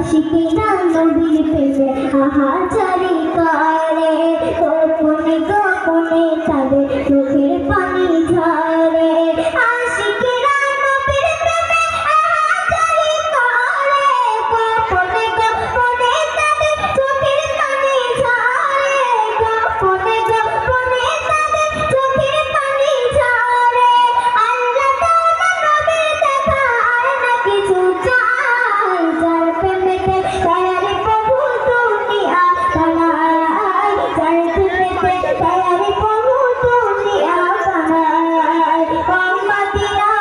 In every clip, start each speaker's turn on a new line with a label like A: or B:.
A: শিকিনা নবীর প্রেমে আহাজারি করে গোপনে গোপনে তাদের চোখের পানি ঝরে আশিকেরা নবীর প্রেমে আহাজারি করে গোপনে গোপনে তাদের চোখের পানি ঝরে গোপনে গোপনে তাদের চোখের পানি ঝরে আল্লাহ তাআলা নবীর দেখা আর না কিছু চাই যার প্রেমেতে তায়ারে প্রভু দুনিয়া বানায় যার প্রেমেতে তায়ারে প্রভু দুনিয়া বানায় মদিনা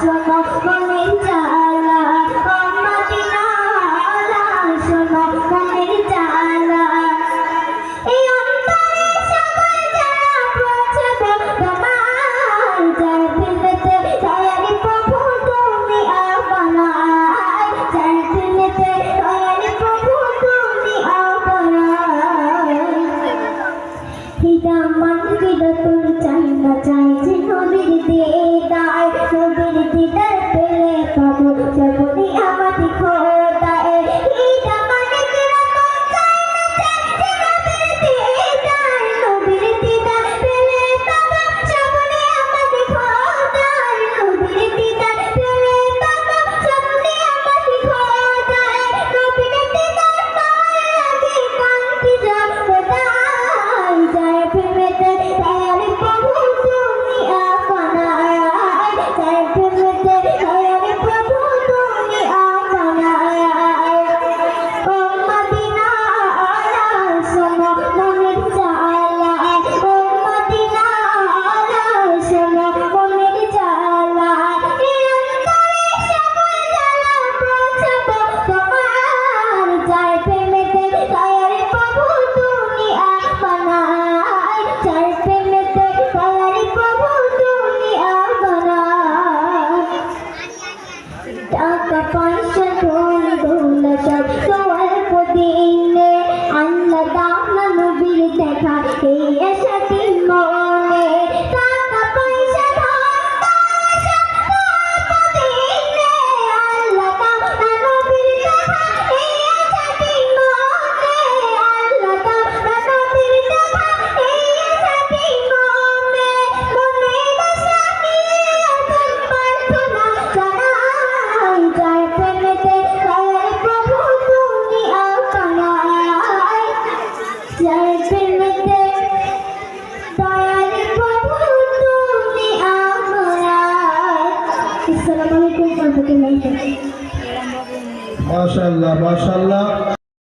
A: শোনো মনের জ্বালা মদিনা শোনো মনের জ্বালা এই অন্তরে সকল জ্বালা পৌঁছবে তোমার যার প্রেমেতে তায়ারে প্রভু দুনিয়া বানায় যার প্রেমেতে তায়ারে প্রভু দুনিয়া বানায় হিদামান বিদতুল চাই না চাই যে নবীর দিদার নবীর দিদার পেলে পাবো জগতে আমাদের খোদায় হিদামান বিদতুল চাই না চাই যে নবীর দিদার নবীর দিদার পেলে পাবো জগতে আমাদের খোদায় নবীর দিদার পেলে পাবো জগতে আমাদের খোদায় নবীর দিদার পাওয়ার লাগে কান্তি জগদায় যার প্রেমেতে তায়ারে প্রভু দুনিয়া বানায় যার প্রেমেতে তায়ারে প্রভু দুনিয়া বানায় ও মদিনা শোনো মনের জ্বালা ও মদিনা শোনো মনের জ্বালা এই অন্তরে সকল জ্বালা পৌঁছাবো তোমার যার প্রেমেতে তায়ারে প্রভু দুনিয়া বানায় যার প্রেমেতে তায়ারে প্রভু দুনিয়া বানায় টাকা পয়সা ধন দৌলত সব অল্প দিনে আল্লাহ তাআলা নবীর দেখা এই আশাতে মনে টাকা পয়সা ধন দৌলত সব অল্প দিনে আল্লাহ তাআলা নবীর দেখা এই আশাতে মনে আল্লাহ তাআলা নবীর দেখা এই আশাতে মনে মনের আশা নিয়ে এখন প্রার্থনা জানাই যার প্রেমেতে তায়ারে প্রভু দুনিয়া বানায় যার প্রেমেতে তায়ারে প্রভু দুনিয়া বানায় আসসালামু আলাইকুম ওয়া রাহমাতুল্লাহি ওয়া বারাকাতুহু
B: মাশাআল্লাহ মাশাআল্লাহ।